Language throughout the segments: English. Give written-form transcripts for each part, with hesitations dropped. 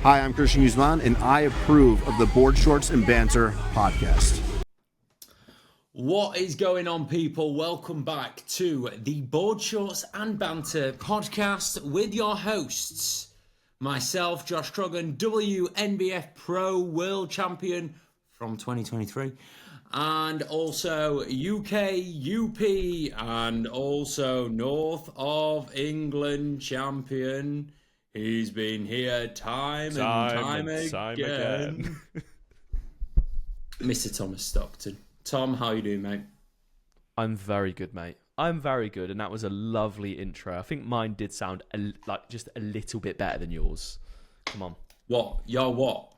Hi, I'm Christian Guzman, and I approve of the Board Shorts and Banter podcast. What is going on, people? Welcome back to the Board Shorts and Banter podcast with your hosts, myself, Josh Croggan, WNBF Pro World Champion from 2023, and also UK, UP, and also North of England champion. He's been here time and time again. Mr. Thomas Stockton. Tom, how you doing, mate? I'm very good, mate. I'm very good, and that was a lovely intro. I think mine did sound like just a little bit better than yours. Come on. What? Your what?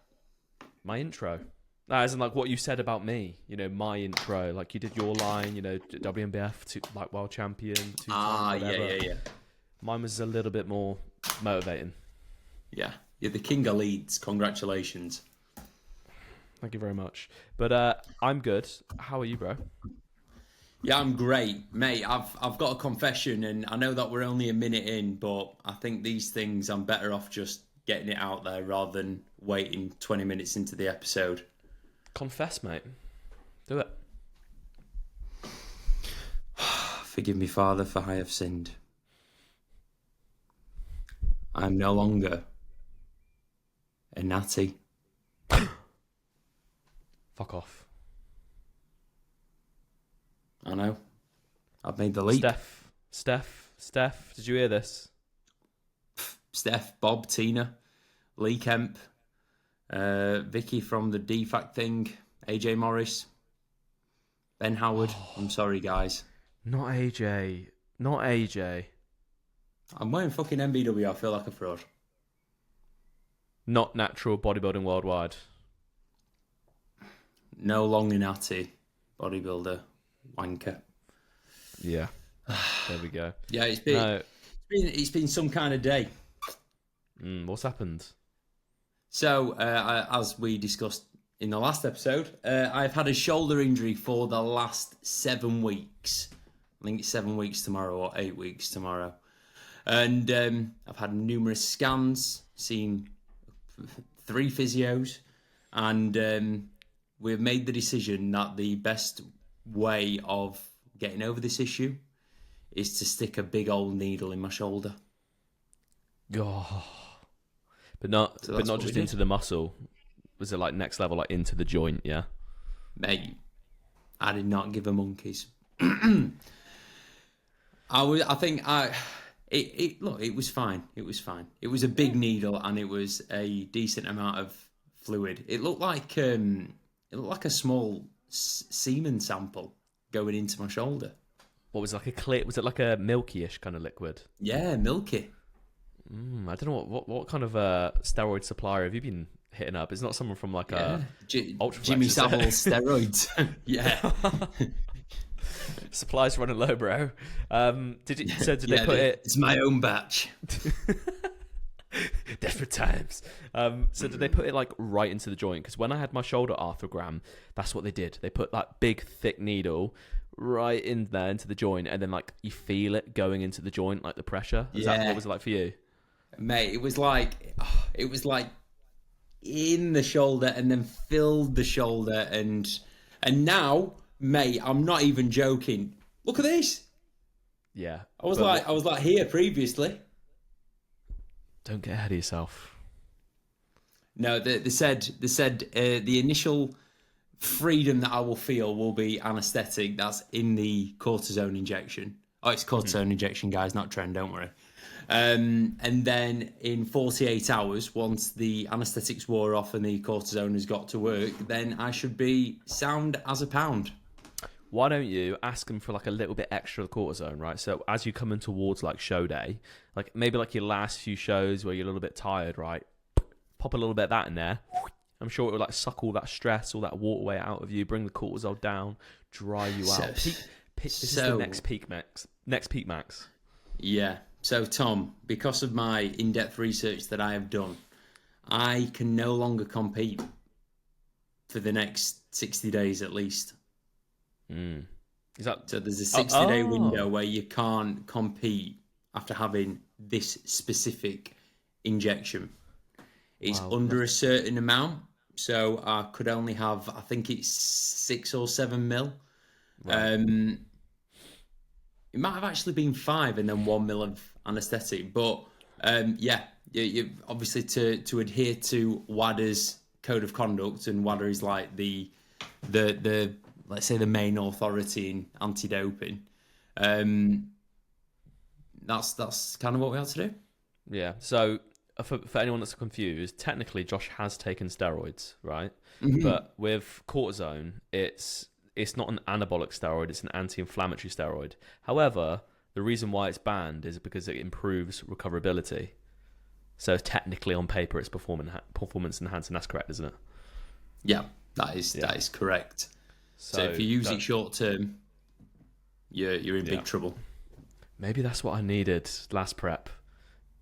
My intro. As in, like, what you said about me. You know, my intro. Like, you did your line, you know, WNBF, like, world champion, 2 times, whatever. Yeah. Mine was a little bit more motivating. Yeah. You're the king of Leeds. Congratulations. Thank you very much. But I'm good. How are you, bro? Yeah, I'm great, mate. I've got a confession, and I know that we're only a minute in, but I think these things I'm better off just getting it out there rather than waiting 20 minutes into the episode. Confess, mate. Do it. Forgive me, Father, for I have sinned. I'm no longer a natty. Fuck off. I know. I've made the leap. Steph, did you hear this? Steph, Bob, Tina, Lee Kemp, Vicky from the DFAC thing, AJ Morris, Ben Howard. I'm sorry, guys. Not AJ. I'm wearing fucking MBW. I feel like a fraud. Not natural bodybuilding worldwide. No longer natty bodybuilder wanker. Yeah. There we go. Yeah, it's been some kind of day. What's happened? So, as we discussed in the last episode, I've had a shoulder injury for the last 7 weeks. I think it's 7 weeks tomorrow or 8 weeks tomorrow. And I've had numerous scans, seen 3 physios, and we've made the decision that the best way of getting over this issue is to stick a big old needle in my shoulder. Oh. But not just into the muscle. Was it like next level, like into the joint? Yeah, mate. I did not give a monkeys. It was fine. It was fine. It was a big needle and it was a decent amount of fluid. It looked like a small semen sample going into my shoulder. What was it, like a clear? Was it like a milky-ish kind of liquid? Yeah, milky. I don't know what kind of steroid supplier have you been hitting up? It's not someone from like Jimmy Savile's steroids. Yeah. Supplies running low, bro. Did they put it? It's my own batch. Desperate times. So did they put it like right into the joint? Because when I had my shoulder arthrogram, that's what they did. They put that big thick needle right in there into the joint, and then like you feel it going into the joint, like the pressure. What was it like for you, mate? It was like in the shoulder, and then filled the shoulder, and now, mate, I'm not even joking. Look at this. Yeah, I was like here previously. Don't get ahead of yourself. No, they said the initial freedom that I will feel will be anaesthetic. That's in the cortisone injection. Oh, it's cortisone injection, guys, not trend. Don't worry. And then in 48 hours, once the anaesthetics wore off and the cortisone has got to work, then I should be sound as a pound. Why don't you ask them for like a little bit extra cortisone, right? So as you come in towards like show day, like maybe like your last few shows where you're a little bit tired, right? Pop a little bit of that in there. I'm sure it will like suck all that stress, all that water weight out of you, bring the cortisol down, dry you out. This is the next peak max. Yeah. So Tom, because of my in-depth research that I have done, I can no longer compete for the next 60 days at least. Is that so? There's a 60-day window where you can't compete after having this specific injection. It's Wow. under a certain amount. So I could only have, I think it's 6 or 7 mil. Right. It might have actually been 5 and then 1 mil of anaesthetic. But yeah, you obviously to adhere to WADA's code of conduct, and WADA is like the let's say the main authority in anti-doping. That's kind of what we had to do. Yeah. So for anyone that's confused, technically Josh has taken steroids, right? But with cortisone, it's not an anabolic steroid; it's an anti-inflammatory steroid. However, the reason why it's banned is because it improves recoverability. So technically, on paper, it's performance enhancing. That's correct, isn't it? Yeah, that is correct. So if you use it short term, you're in big trouble. Maybe that's what I needed last prep.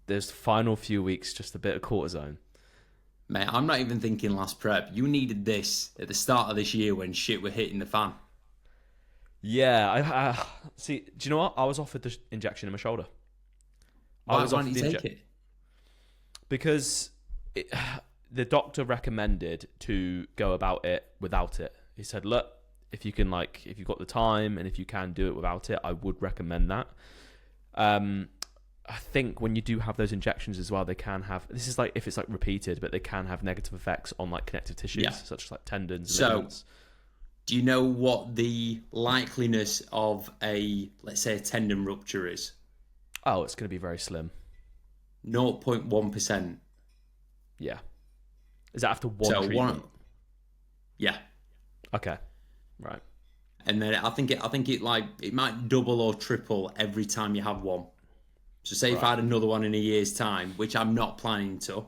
There's final few weeks, just a bit of cortisone. Mate, I'm not even thinking last prep. You needed this at the start of this year when shit were hitting the fan. Yeah, I see. Do you know what? I was offered the injection in my shoulder. Why didn't you take it? Because the doctor recommended to go about it without it. He said, look, if you've got the time and if you can do it without it, I would recommend that. I think when you do have those injections as well, they can have, this is like if it's like repeated, but they can have negative effects on like connective tissues, such as like tendons and ligaments. Do you know what the likeliness of let's say a tendon rupture is? Oh, it's going to be very slim. 0.1%. Yeah. Is that after one treatment? Yeah. Okay. Right. And then I think it might double or triple every time you have one. So say if I had another one in a year's time, which I'm not planning to,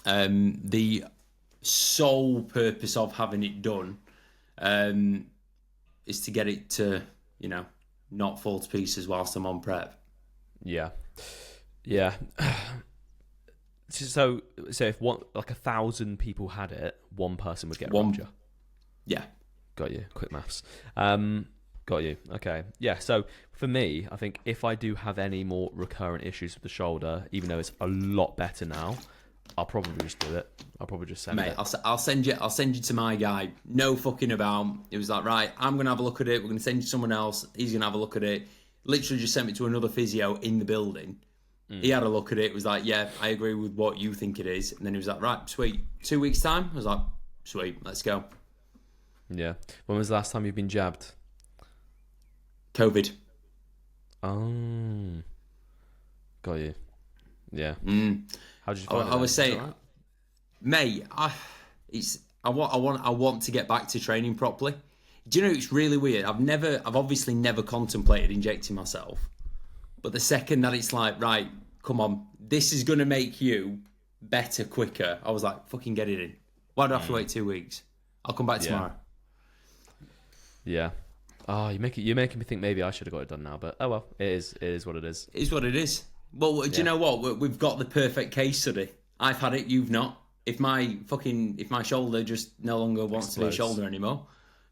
the sole purpose of having it done is to get it to, not fall to pieces whilst I'm on prep. Yeah. Yeah. So if 1,000 people had it, one person would get a rupture. Yeah. Got you. Quick maths. Got you. Okay. Yeah. So for me, I think if I do have any more recurrent issues with the shoulder, even though it's a lot better now, I'll probably just do it. I'll probably just send it. Mate, I'll send you to my guy. No fucking about. It was like, right, I'm gonna have a look at it. We're gonna send you to someone else. He's gonna have a look at it. Literally just sent me to another physio in the building. He had a look at it. Was like, yeah, I agree with what you think it is. And then he was like, right, sweet. 2 weeks time. I was like, sweet, let's go. Yeah. When was the last time you've been jabbed? COVID. Oh. Got you. Yeah. How did you find it? I was saying, right? Mate, I want to get back to training properly. Do you know, it's really weird. I've obviously never contemplated injecting myself. But the second that it's like, right, come on, this is going to make you better quicker, I was like, fucking get it in. Why do I have to wait 2 weeks? I'll come back tomorrow. Yeah. Oh, you're making me think maybe I should have got it done now, but oh well, it is what it is. It is what it is. Well, do you know what? We've got the perfect case study. I've had it, you've not. If my shoulder just no longer wants to be a shoulder anymore,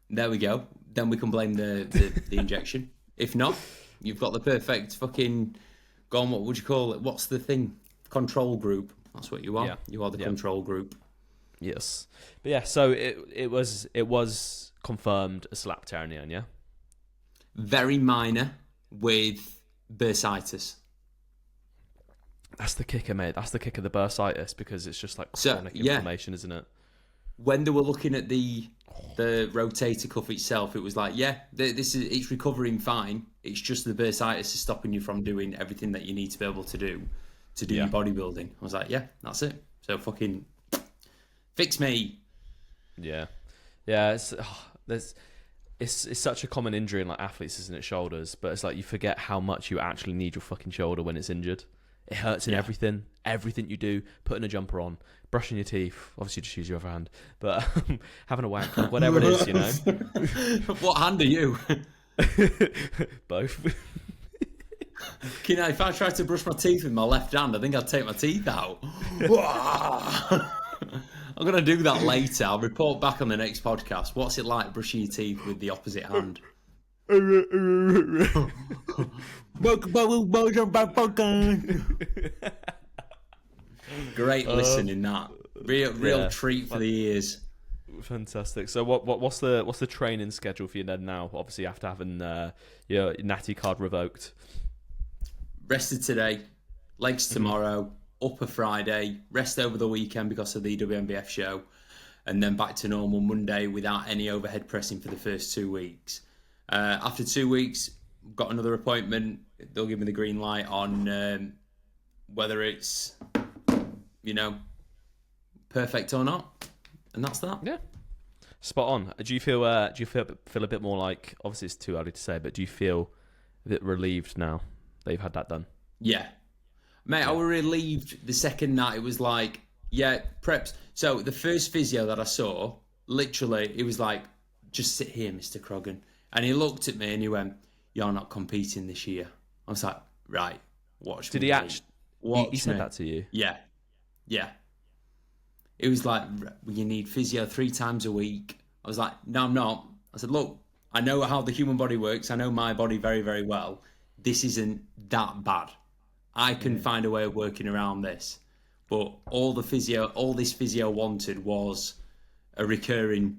there we go. Then we can blame the injection. If not, you've got the perfect fucking gone. What would you call it? What's the thing? Control group. That's what you are. Yeah. You are the control group. Yes, but yeah. So it was confirmed a slap tear, yeah. Very minor with bursitis. That's the kicker, mate. That's the kicker, the bursitis, because it's just like chronic inflammation, isn't it? When they were looking at the rotator cuff itself, it was like, it's recovering fine. It's just the bursitis is stopping you from doing everything that you need to be able to do your bodybuilding. I was like, yeah, that's it. So fucking fix me. Yeah. Yeah, it's such a common injury in like athletes, isn't it? Shoulders, but it's like you forget how much you actually need your fucking shoulder when it's injured. It hurts in everything you do. Putting a jumper on, brushing your teeth. Obviously, just use your other hand, but having a wank, whatever it is, you know. What hand are you? Both. If I tried to brush my teeth with my left hand, I think I'd take my teeth out. I'm going to do that later. I'll report back on the next podcast. What's it like brushing your teeth with the opposite hand? Great listening, that. Real Yeah. treat for the ears. Fantastic. So what's the training schedule for you then now? Obviously after having your natty card revoked. Rested today, legs tomorrow, upper Friday, rest over the weekend because of the WNBF show, and then back to normal Monday without any overhead pressing for the first 2 weeks. After 2 weeks, got another appointment. They'll give me the green light on whether it's, perfect or not, and that's that. Yeah. Spot on. Do you feel a bit more like, obviously it's too early to say, but do you feel a bit relieved now that you've had that done? Yeah. Mate, I was relieved the second night. It was like, yeah, preps. So the first physio that I saw, literally, it was like, just sit here, Mr. Croggan. And he looked at me and he went, you're not competing this year. I was like, right, watch me. Did he actually? Watch he said me. that to you? Yeah. It was like, you need physio 3 times a week. I was like, no, I'm not. I said, look, I know how the human body works. I know my body very, very well. This isn't that bad. I can find a way of working around this. But all this physio wanted was a recurring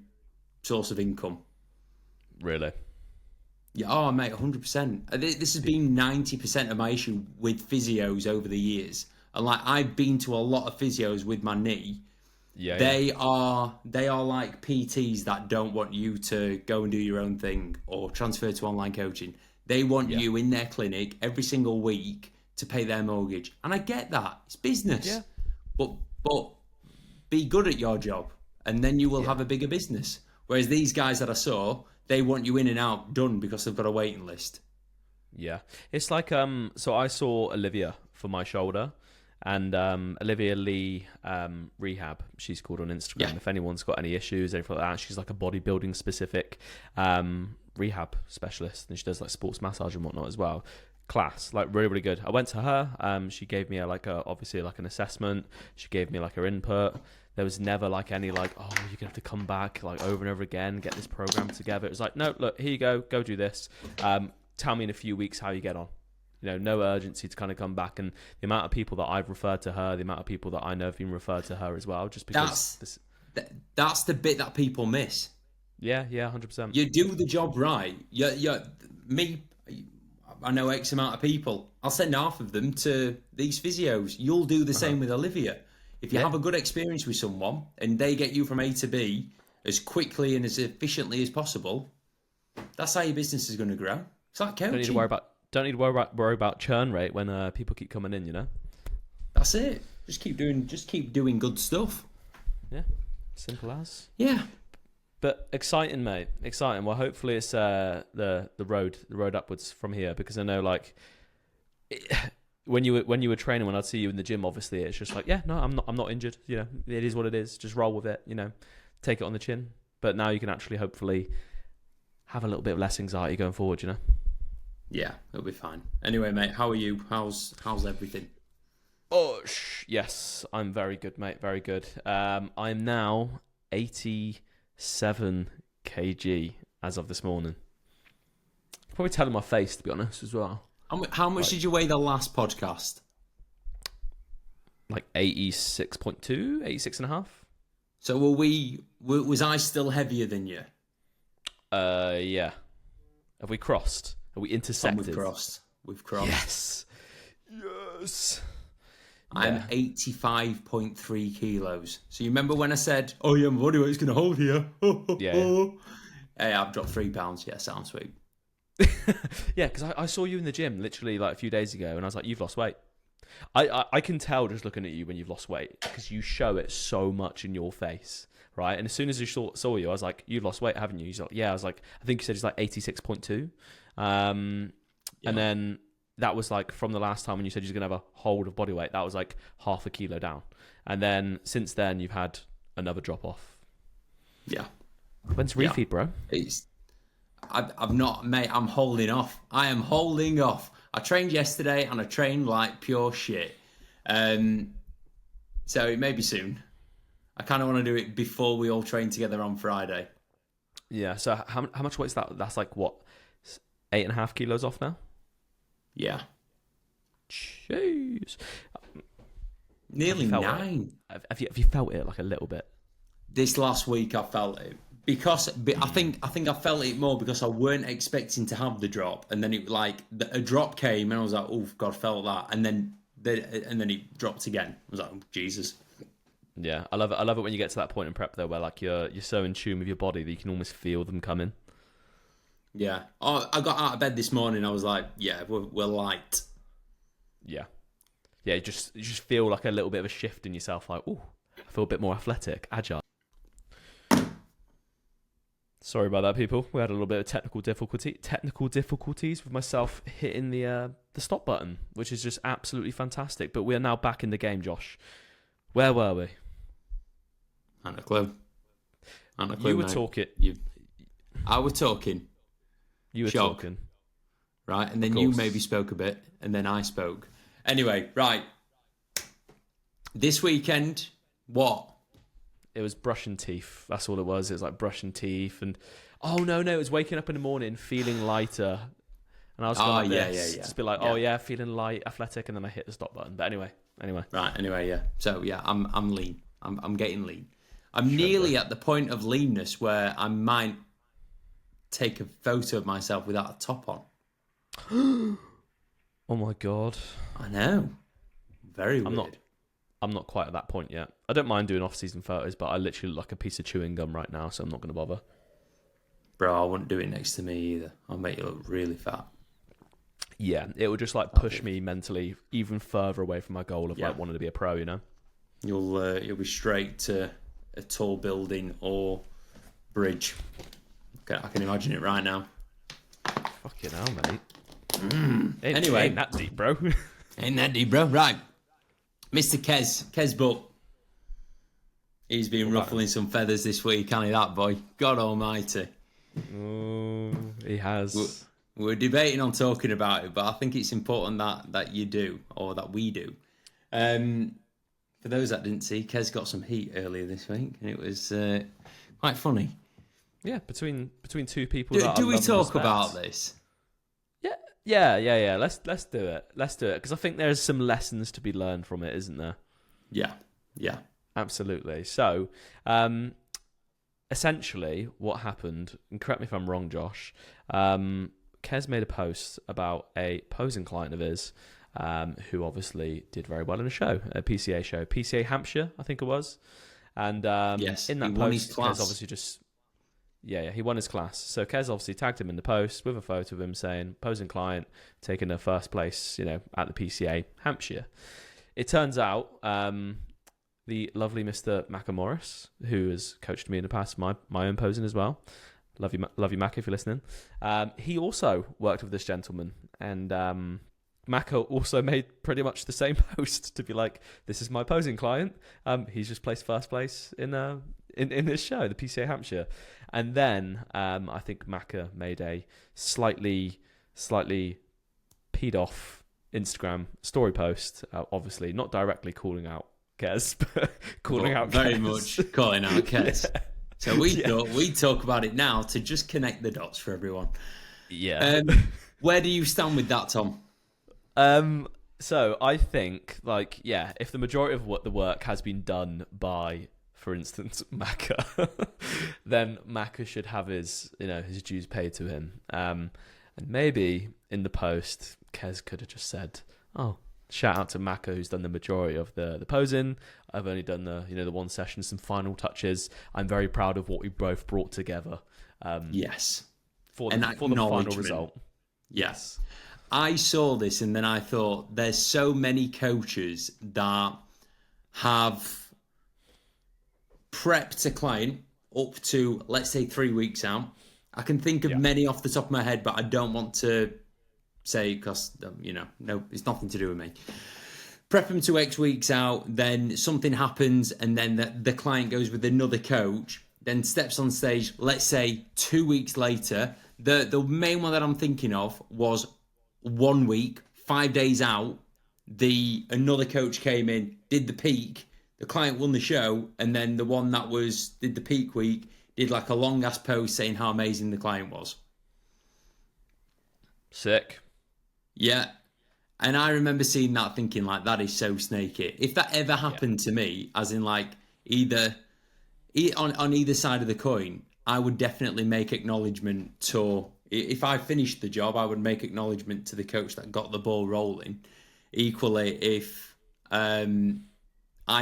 source of income. Really? Yeah, oh mate, 100%. This has been 90% of my issue with physios over the years. And like, I've been to a lot of physios with my knee. Yeah. They are like PTs that don't want you to go and do your own thing or transfer to online coaching. They want you in their clinic every single week to pay their mortgage. And I get that. It's business. Yeah. But be good at your job and then you will have a bigger business. Whereas these guys that I saw, they want you in and out done because they've got a waiting list. Yeah. It's like, so I saw Olivia for my shoulder, and Olivia Lee Rehab, she's called on Instagram. Yeah. If anyone's got any issues, anything like that, she's like a bodybuilding specific rehab specialist, and she does like sports massage and whatnot as well. Class, like really, really good. I went to her. She gave me obviously like an assessment. She gave me like her input. There was never like any like, oh, you're gonna have to come back like over and over again, get this program together. It was like, no, look, here you go do this. Tell me in a few weeks how you get on. No urgency to kind of come back. And the amount of people that I've referred to her, the amount of people that I know have been referred to her as well, just because that's the bit that people miss. Yeah, 100%. You do the job right. I know X amount of people. I'll send half of them to these physios. You'll do the same with Olivia. If you have a good experience with someone and they get you from A to B as quickly and as efficiently as possible, that's how your business is going to grow. It's like coaching. Don't need to worry about churn rate when people keep coming in. That's it. Just keep doing good stuff. Yeah, simple as. Yeah. But exciting, mate. Exciting. Well, hopefully it's the road upwards from here, because I know like when you were training, when I'd see you in the gym, obviously it's just like, yeah, no, I'm not injured. It is what it is. Just roll with it. Take it on the chin. But now you can actually hopefully have a little bit of less anxiety going forward. Yeah, it'll be fine. Anyway, mate, how are you? How's everything? Oh, yes, I'm very good, mate. Very good. I'm now 87 kg as of this morning. Probably telling my face, to be honest, as well. How much did you weigh the last podcast? Like 86.2, 86.5. So was I still heavier than you? Yeah. Have we crossed? Have we intersected? We've crossed. Yes. I'm 85.3 kilos. So you remember when I said, oh yeah, my body weight's going to hold here? Yeah. Hey, I've dropped 3 pounds. Yeah, sounds sweet. Yeah, because I saw you in the gym literally like a few days ago, and I was like, you've lost weight. I can tell just looking at you when you've lost weight, because you show it so much in your face, right? And as soon as I saw you, I was like, you've lost weight, haven't you? He's like, yeah. I was like, I think you said it's like 86.2. And then that was like from the last time when you said you're going to have a hold of body weight, that was like half a kilo down. And then since then, you've had another drop off. Yeah. When's refeed, bro? I've not, mate. I'm holding off. I am holding off. I trained yesterday and I trained like pure shit. So it may be soon. I kind of want to do it before we all train together on Friday. Yeah. So how much weight is that? That's like what, 8.5 kilos off now? Yeah. Jeez. Nearly felt 9. Have you felt it like a little bit? This last week I felt it. Because I think I felt it more because I weren't expecting to have the drop, and then a drop came, and I was like, "Oh God, felt that," and then it dropped again. I was like, oh, "Jesus." Yeah, I love it. I love it when you get to that point in prep though, where like you're so in tune with your body that you can almost feel them coming. Yeah. Oh, I got out of bed this morning. I was like, "Yeah, we're light." Yeah, you just feel like a little bit of a shift in yourself. Like, oh, I feel a bit more athletic, agile. Sorry about that, people. We had a little bit of technical difficulties with myself hitting the stop button, which is just absolutely fantastic. But we are now back in the game, Josh. Where were we? I don't know. You were talking. I was talking. You were talking. Right, and then you maybe spoke a bit, and then I spoke. Anyway, right. This weekend, what? It was brushing teeth. That's all it was. It was like brushing teeth, and it was waking up in the morning feeling lighter, and I was going like this, just be like, feeling light, athletic, and then I hit the stop button. But anyway. Right. Anyway, yeah. So yeah, I'm lean. I'm getting lean. I'm nearly at the point of leanness where I might take a photo of myself without a top on. Oh my God. I know. Very weird. I'm not quite at that point yet. I don't mind doing off-season photos, but I literally look like a piece of chewing gum right now, so I'm not going to bother. Bro, I wouldn't do it next to me either. I'll make you look really fat. Yeah, it would just like push me mentally even further away from my goal of like wanting to be a pro, you know? You'll be straight to a tall building or bridge. Okay, I can imagine it right now. Fucking hell, mate. Anyway. Ain't that deep, bro. Ain't that deep, bro? Right. Mr. Kez Buck. He's been ruffling some feathers this week, hasn't he, that boy? God almighty. Oh, he has. We're debating on talking about it, but I think it's important that you do, or that we do. For those that didn't see, Kez got some heat earlier this week, and it was quite funny. Yeah, between two people. Do we talk about this? Yeah. Let's do it. Let's do it because I think there's some lessons to be learned from it, isn't there? Yeah. Absolutely. So, essentially, what happened? And correct me if I'm wrong, Josh. Kez made a post about a posing client of his, who obviously did very well in a PCA show, PCA Hampshire, I think it was. And yes, in that post, Kez obviously just. Yeah, he won his class. So Kez obviously tagged him in the post with a photo of him saying, posing client, taking a first place, at the PCA Hampshire. It turns out the lovely Mr. Macca Morris, who has coached me in the past, my own posing as well. Love you, Mac, if you're listening. He also worked with this gentleman, and Macca also made pretty much the same post to be like, this is my posing client. He's just placed first place in this show, the PCA Hampshire. And then I think Macca made a slightly peed off Instagram story post, obviously not directly calling out Kez, but calling out very Kez. much calling out Kez. Yeah. So we thought we'd talk about it now to just connect the dots for everyone. Yeah. Where do you stand with that, Tom? So I think, if the majority of what the work has been done by, for instance, Macca, then Macca should have his dues paid to him. And maybe in the post, Kez could have just said, "Oh, shout out to Macca, who's done the majority of the posing. I've only done the one session, some final touches. I'm very proud of what we both brought together." Yes. For the final result. Yes. I saw this and then I thought, there's so many coaches that have prepped a client up to, let's say, 3 weeks out. I can think of many off the top of my head, but I don't want to say because, no, it's nothing to do with me. Prep them to X weeks out, then something happens, and then the client goes with another coach, then steps on stage, let's say 2 weeks later. The main one that I'm thinking of was 1 week, 5 days out, another coach came in, did the peak, the client won the show, and then the one that did the peak week did like a long ass post saying how amazing the client was. Sick. Yeah. And I remember seeing that thinking like, that is so snaky. If that ever happened to me, as in like on either side of the coin, I would definitely make acknowledgement to, if I finished the job, I would make acknowledgement to the coach that got the ball rolling. Equally, if I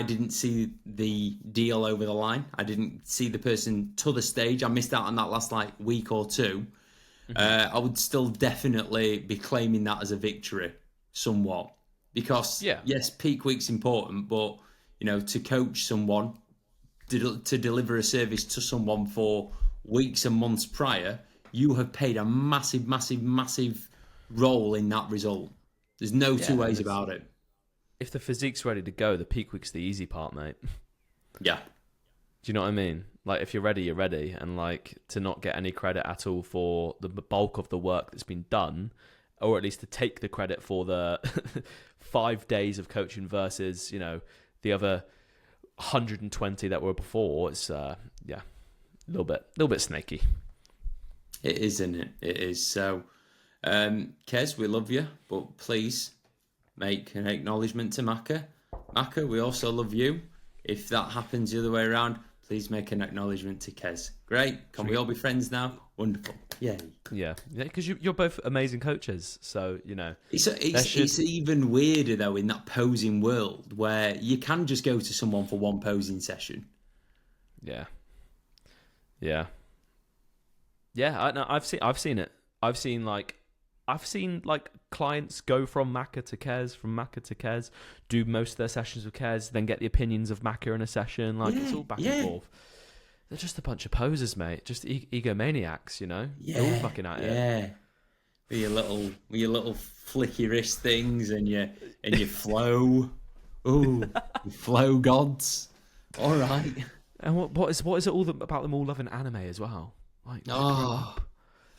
didn't see the deal over the line, I didn't see the person to the stage, I missed out on that last like week or two, I would still definitely be claiming that as a victory somewhat. Because, yes, peak week's important, but, to coach someone, to deliver a service to someone for weeks and months prior, you have played a massive, massive, massive role in that result. There's no two ways about it. If the physique's ready to go, the peak week's the easy part, mate. Yeah. Do you know what I mean? Like, if you're ready, you're ready. And, like, to not get any credit at all for the bulk of the work that's been done, or at least to take the credit for the 5 days of coaching versus, the other 120 that were before, it's, a little bit snaky. It is, isn't it? It is. So, Kez, we love you, but please make an acknowledgement to Maka. Maka, we also love you. If that happens the other way around, please make an acknowledgement to Kez. Great. Can we all be friends now? Wonderful. Yay. Yeah, because you're both amazing coaches, so, It's even weirder, though, in that posing world, where you can just go to someone for one posing session. Yeah. I've seen it. I've seen clients go from Maka to Kez, from Maka to Kez, do most of their sessions with Kez, then get the opinions of Maka in a session. It's all back and forth. They're just a bunch of posers, mate. Just egomaniacs, They're all fucking at it. Yeah. With your little flicky wrist things and your flow. Ooh, your flow gods. All right. And what is it all about them all loving anime as well? Like, do you know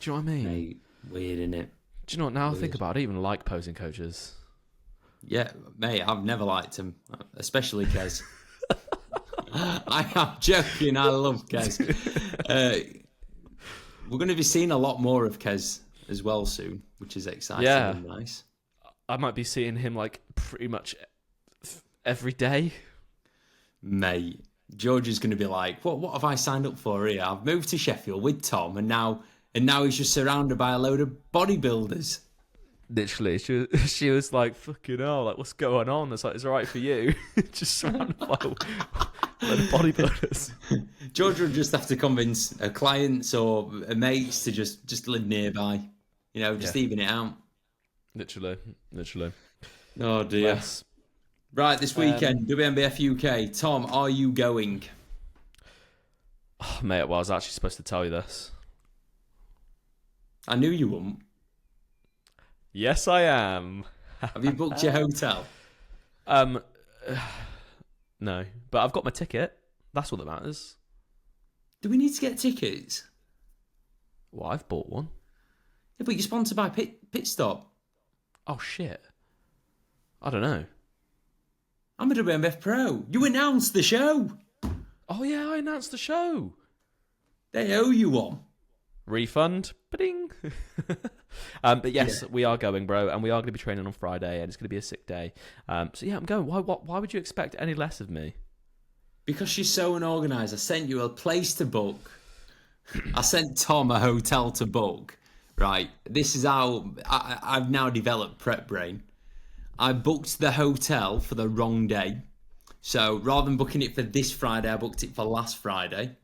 what I mean? Mate, weird, innit? Do you know what? Now I think about it, I even like posing coaches. Yeah, mate, I've never liked him, especially Kez. I am joking. I love Kez. We're going to be seeing a lot more of Kez as well soon, which is exciting and nice. I might be seeing him like pretty much every day. Mate, George is going to be like, what have I signed up for here? I've moved to Sheffield with Tom, and now he's just surrounded by a load of bodybuilders. Literally, she was like, fucking hell, like, what's going on? It's like, it's all right for you. Just surrounded by a load of bodybuilders. George will just have to convince clients or mates to just live nearby. Just even it out. Literally. Oh, dear. Yes. Right, this weekend, WNBF UK. Tom, are you going? Oh, mate, well, I was actually supposed to tell you this. I knew you wouldn't. Yes, I am. Have you booked your hotel? No, but I've got my ticket. That's all that matters. Do we need to get tickets? Well, I've bought one. Yeah, but you're sponsored by Pit Stop. Oh, shit. I don't know. I'm a WNBF Pro. You announced the show. Oh, yeah, I announced the show. They owe you one. Refund. Ba-ding. But yes, we are going, bro, and we are going to be training on Friday, and it's going to be a sick day. So yeah, I'm going. Why would you expect any less of me? Because you're so unorganised. I sent you a place to book. I sent Tom a hotel to book. Right, this is how I've now developed prep brain. I booked the hotel for the wrong day. So rather than booking it for this Friday, I booked it for last Friday.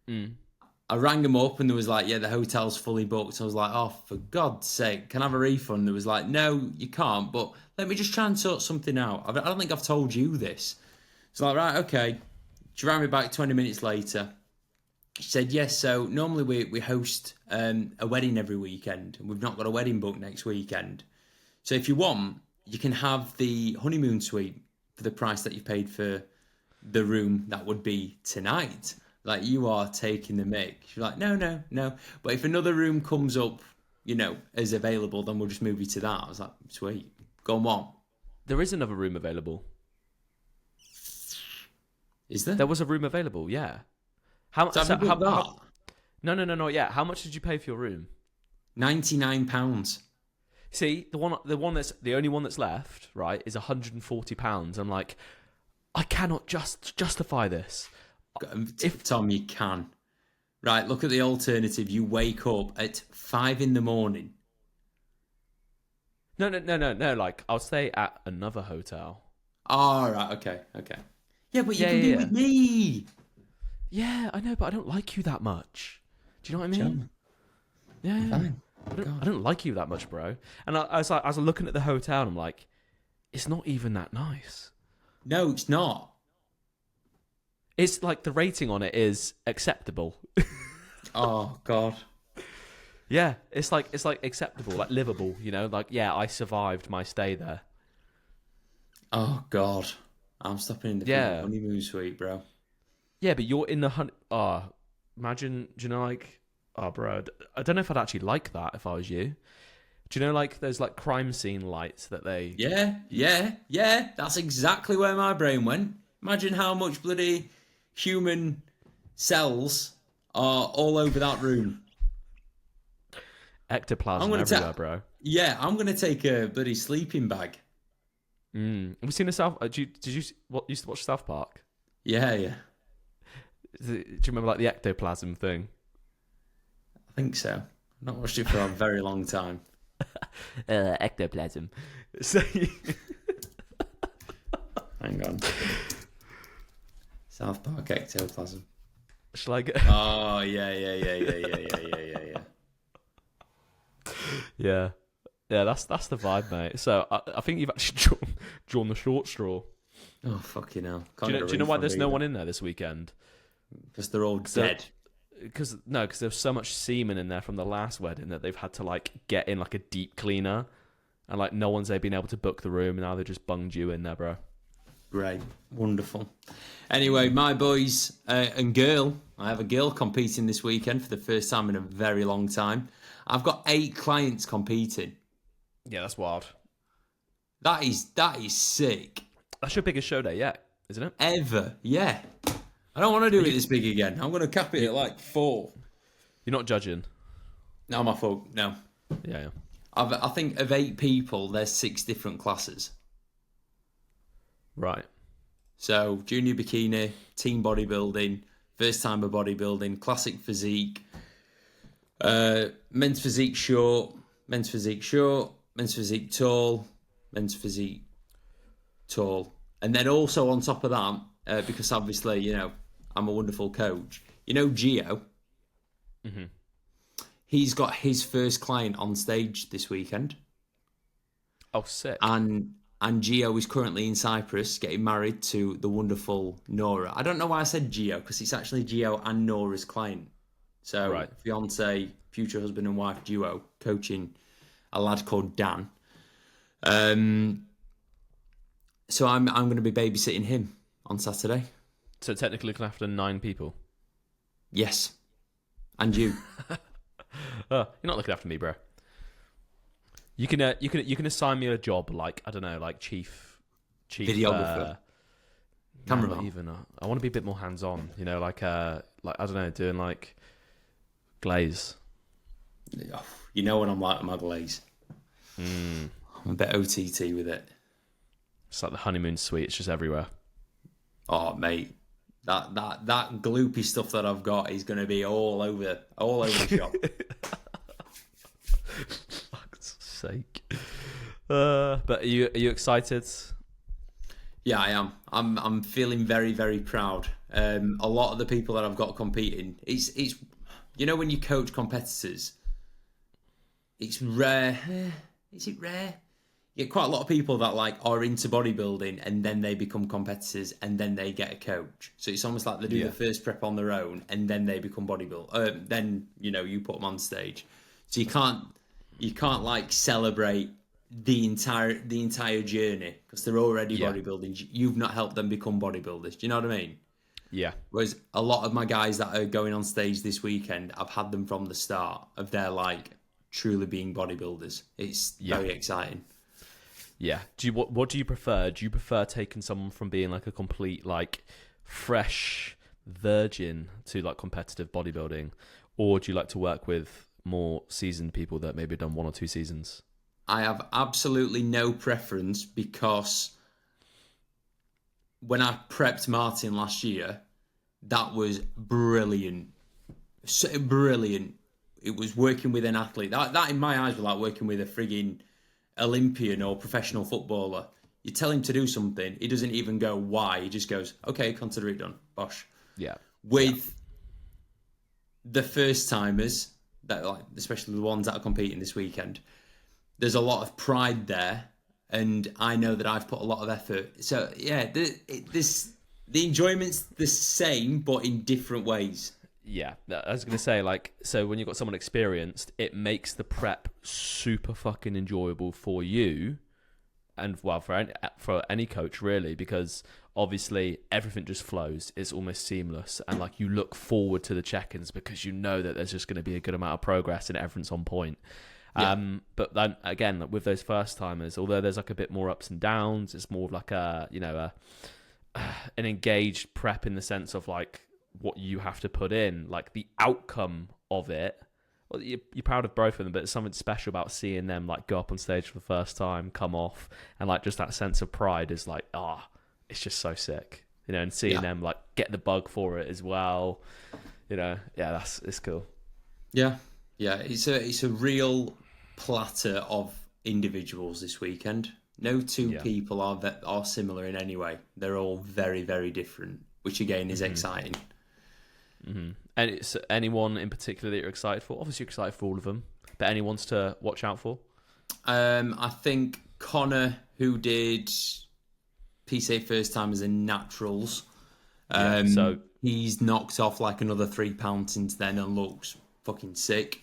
I rang them up and there was like, yeah, the hotel's fully booked. So I was like, oh, for God's sake, can I have a refund? There was like, no, you can't, but let me just try and sort something out. I don't think I've told you this. It's like, right, okay. She rang me back 20 minutes later. She said, yes, so normally we host a wedding every weekend. And we've not got a wedding booked next weekend. So if you want, you can have the honeymoon suite for the price that you paid for the room that would be tonight. Like, you are taking the mick. She's like, no. But if another room comes up, is available, then we'll just move you to that. I was like, sweet. Go on, what? There is another room available. Is there? There was a room available, yeah. How? No, not yet. How much did you pay for your room? £99. See, the only one that's left, right, is £140. I'm like, I cannot justify this. Tom, you can. Right, look at the alternative. You wake up at 5 in the morning. No. Like, I'll stay at another hotel. Oh, right, okay. Yeah, but you can be with me. Yeah, I know, but I don't like you that much. Do you know what I mean? John, Yeah. fine. I don't like you that much, bro. And I was looking at the hotel, and I'm like, it's not even that nice. No, it's not. It's like the rating on it is acceptable. Oh, God. Yeah, it's like acceptable, like livable, you know? Like, yeah, I survived my stay there. Oh, God. I'm stopping in the honeymoon suite, bro. Yeah, but you're in the imagine, do you know, like, oh, bro, I don't know if I'd actually like that if I was you. Do you know, like, there's, like, crime scene lights that they... Yeah. That's exactly where my brain went. Imagine how much bloody human cells are all over that room. Ectoplasm everywhere, bro. Yeah, I'm going to take a bloody sleeping bag. Have you seen the South... Did you used to watch South Park? Yeah. Do you remember, like, the ectoplasm thing? I think so. I've not watched it for a very long time. Ectoplasm. So... Hang on. South Park ectoplasm. Shall I go? Oh, yeah. Yeah, that's the vibe, mate. So I think you've actually drawn the short straw. Oh, fucking hell. Do you know why there's no one in there this weekend? Because they're all dead. Because there's so much semen in there from the last wedding that they've had to, like, get in, like, a deep cleaner. And, like, no one's been able to book the room, and now they just bunged you in there, bro. Great. Wonderful. Anyway, my boys and girl, I have a girl competing this weekend for the first time in a very long time. I've got 8 clients competing. Yeah, that's wild. That is sick. That's your biggest show day yet, isn't it? Ever, yeah. I don't want to do it this big again. I'm going to cap it at like 4. You're not judging? No, my fault. No. Yeah. I think of 8 people, there's 6 different classes. Right. So, junior bikini, team bodybuilding, first timer bodybuilding, classic physique, men's physique short, men's physique tall, men's physique tall. And then also on top of that, because obviously, you know, I'm a wonderful coach. You know Gio? Mm-hmm. He's got his first client on stage this weekend. Oh, sick. And Gio is currently in Cyprus getting married to the wonderful Nora. I don't know why I said Gio, because it's actually Gio and Nora's client. So, right. Fiance, future husband and wife duo, coaching a lad called Dan. So I'm going to be babysitting him on Saturday. So technically looking after 9 people? Yes. And you. You're not looking after me, bro. You can assign me a job, like, I don't know, like chief videographer, cameraman. Not even. I want to be a bit more hands on. You know, like I don't know, doing like glaze. You know what I'm like with my glaze. I'm a bit OTT with it. It's like the honeymoon suite. It's just everywhere. Oh, mate, that gloopy stuff that I've got is going to be all over the shop. Sake. But are you excited? Yeah, I am. I'm feeling very, very proud. A lot of the people that I've got competing, it's you know, when you coach competitors, it's rare. Is it rare? You get quite a lot of people that like are into bodybuilding and then they become competitors and then they get a coach. So it's almost like they do the first prep on their own and then they become bodybuilder. Then, you know, you put them on stage. So you can't like celebrate the entire journey because they're already bodybuilding. You've not helped them become bodybuilders. Do you know what I mean? Yeah. Whereas a lot of my guys that are going on stage this weekend, I've had them from the start of their like truly being bodybuilders. It's very exciting. Yeah. What do you prefer? Do you prefer taking someone from being like a complete like fresh virgin to like competitive bodybuilding, or do you like to work with more seasoned people that maybe done 1 or 2 seasons? I have absolutely no preference because when I prepped Martin last year, that was brilliant. So brilliant. It was working with an athlete. That in my eyes was like working with a frigging Olympian or professional footballer. You tell him to do something, he doesn't even go why. He just goes, okay, consider it done. Bosh. Yeah. With the first timers, that like especially the ones that are competing this weekend, there's a lot of pride there, and I know that I've put a lot of effort. So yeah, the enjoyment's the same, but in different ways. Yeah, I was going to say, like, so when you've got someone experienced, it makes the prep super fucking enjoyable for you and, well, for any coach, really, because obviously everything just flows. It's almost seamless. And, like, you look forward to the check-ins because you know that there's just going to be a good amount of progress and everything's on point. Yeah. But then, again, with those first-timers, although there's, like, a bit more ups and downs, it's more of, like, an engaged prep in the sense of, like, what you have to put in, like the outcome of it. Well, you're proud of both of them, but it's something special about seeing them like go up on stage for the first time, come off, and like just that sense of pride is like, it's just so sick, you know. And seeing them like get the bug for it as well, you know, it's cool. Yeah, it's a real platter of individuals this weekend. No two people are similar in any way. They're all very, very different, which again is exciting. Mm-hmm. And it's anyone in particular that you're excited for? Obviously, you're excited for all of them, but any ones to watch out for? I think Connor, who did PSA First Timers and Naturals, so he's knocked off like another 3 pounds since then and looks fucking sick.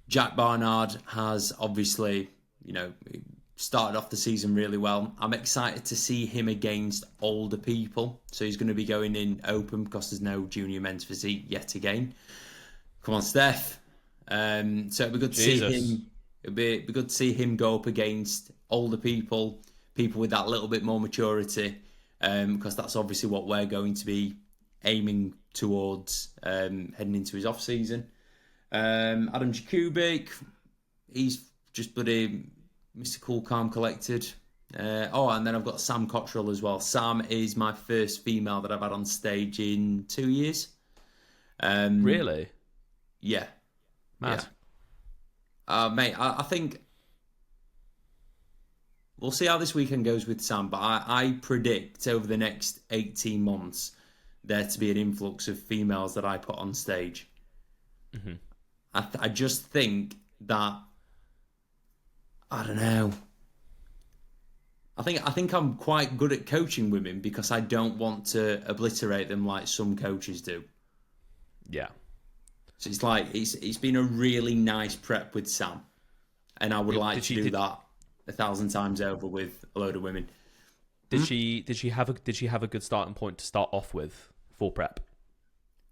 Jack Barnard has obviously, you know, started off the season really well. I'm excited to see him against older people. So he's going to be going in open because there's no junior men's physique yet again. Come on, Steph. So it'd be good to see him. It'd be good to see him go up against older people with that little bit more maturity, because that's obviously what we're going to be aiming towards heading into his off season. Adam Jakubik, he's just bloody Mr. Cool, Calm, Collected. And then I've got Sam Cottrell as well. Sam is my first female that I've had on stage in 2 years. Really? Yeah. Mad. Yeah. Mate, I think we'll see how this weekend goes with Sam, but I predict over the next 18 months there to be an influx of females that I put on stage. Mm-hmm. I just think that, I don't know. I think I'm quite good at coaching women because I don't want to obliterate them like some coaches do. Yeah. So it's like it's been a really nice prep with Sam, and I would like to do that 1,000 times over with a load of women. Did she have a good starting point to start off with for prep?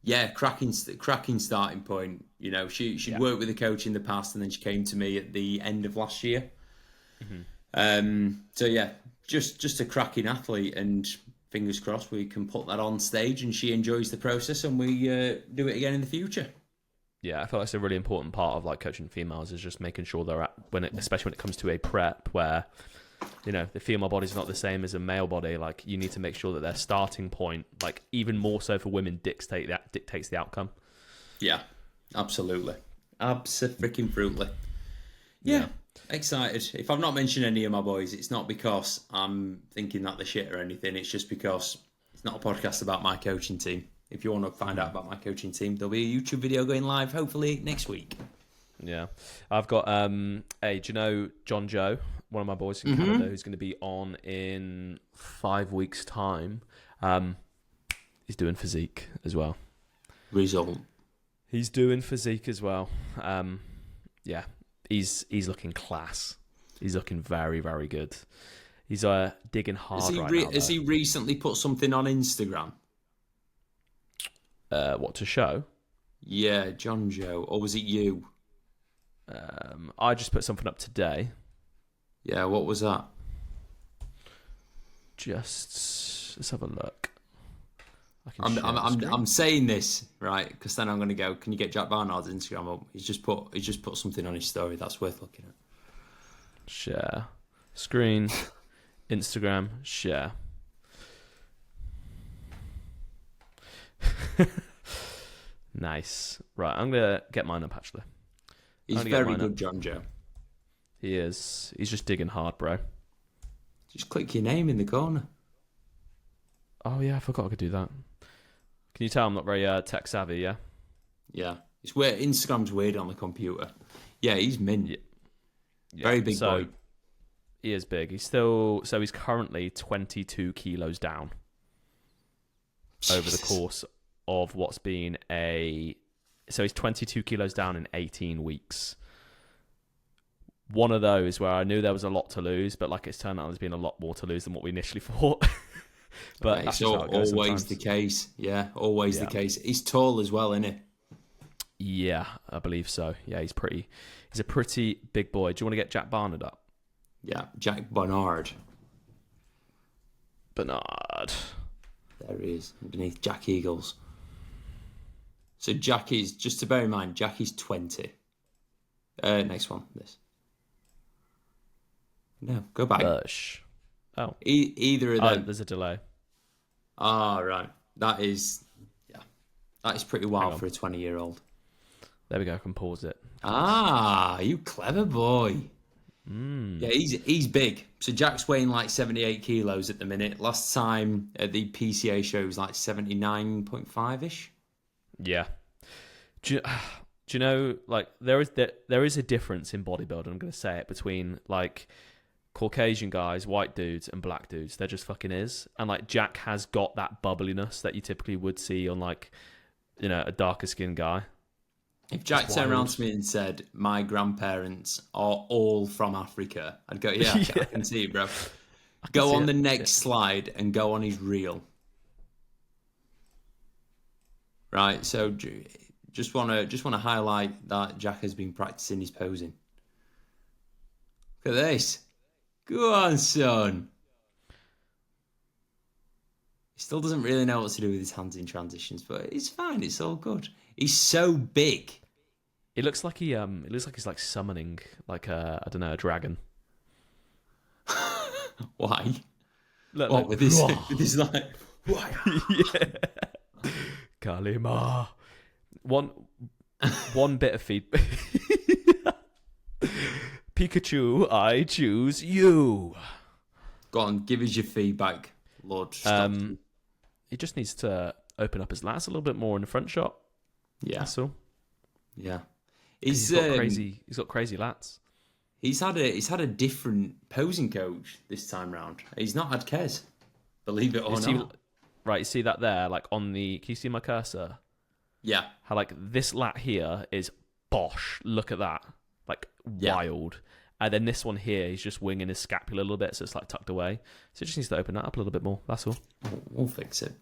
Yeah, cracking starting point. You know, she'd worked with a coach in the past, and then she came to me at the end of last year. Mm-hmm. So yeah, just a cracking athlete, and fingers crossed we can put that on stage, and she enjoys the process, and we do it again in the future. Yeah, I feel like it's a really important part of like coaching females is just making sure they're at especially when it comes to a prep where, you know, the female body's not the same as a male body. Like you need to make sure that their starting point, like even more so for women, dictates the outcome. Yeah, absolutely, abso-freaking-fruitly. Yeah, excited. If I've not mentioned any of my boys, it's not because I'm thinking that they're shit or anything. It's just because it's not a podcast about my coaching team. If you want to find out about my coaching team, there'll be a YouTube video going live hopefully next week. Yeah, I've got do you know John Joe, one of my boys from Canada, who's going to be on in 5 weeks' time. He's doing physique as well. Result. He's doing physique as well. Yeah, he's looking class. He's looking very, very good. He's digging hard right now. Has he recently put something on Instagram? What to show? Yeah, John Joe, or was it you? I just put something up today. Yeah, what was that? Let's have a look. I'm saying this right because then I'm going to go. Can you get Jack Barnard's Instagram up? He's just put something on his story that's worth looking at. share. Screen, Instagram, share. Nice. Right, I'm going to get mine up, actually. He's very good, John Joe. He is. He's just digging hard, bro. Just click your name in the corner. Oh, yeah, I forgot I could do that. Can you tell I'm not very tech savvy, yeah? Yeah. It's weird. Instagram's weird on the computer. Yeah, he's mint. Yeah. Very big boy. He is big. He's currently 22 kilos down over the course of what's been so he's 22 kilos down in 18 weeks. One of those where I knew there was a lot to lose, but like it's turned out there's been a lot more to lose than what we initially thought. But it's always the case. Yeah, always the case. He's tall as well, isn't he? Yeah, I believe so. Yeah, he's a pretty big boy. Do you want to get Jack Barnard up? Yeah, Jack Barnard. Bernard. There he is, underneath Jack Eagles. So Jack is, just to bear in mind, Jack is 20. Next one, this. No, go back. Bush. Oh. Either of them. There's a delay. Ah, right. That is pretty wild for a 20-year-old. There we go, I can pause it. Ah, you clever boy. Yeah, he's big. So Jack's weighing like 78 kilos at the minute. Last time at the PCA show was like 79.5-ish. Yeah. Do you know, like, there is a difference in bodybuilding, I'm going to say it, between, like, Caucasian guys, white dudes, and black dudes. There just fucking is. And, like, Jack has got that bubbliness that you typically would see on, like, you know, a darker skinned guy. If Jack turned around to me and said, my grandparents are all from Africa, I'd go, yeah. I can see it, bro. Go on the next slide and go on his reel. Right, so just want to highlight that Jack has been practicing his posing. Look at this. Go on, son. He still doesn't really know what to do with his hands in transitions, but it's fine. It's all good. He's so big. It looks like he's like summoning like a dragon. Why? Look, with his like why? Yeah. Kalima. One bit of feedback. Pikachu, I choose you. Go on, give us your feedback, Lord. He just needs to open up his lats a little bit more in the front shot. Yeah, that's all. Yeah, he's got crazy lats. He's had a different posing coach this time round. He's not had Kez, believe it or not. Right, you see that there, like on the. Can you see my cursor? Yeah. How like this lat here is bosh. Look at that, like wild. And then this one here, he's just winging his scapula a little bit, so it's like tucked away. So it just needs to open that up a little bit more. That's all. We'll fix it.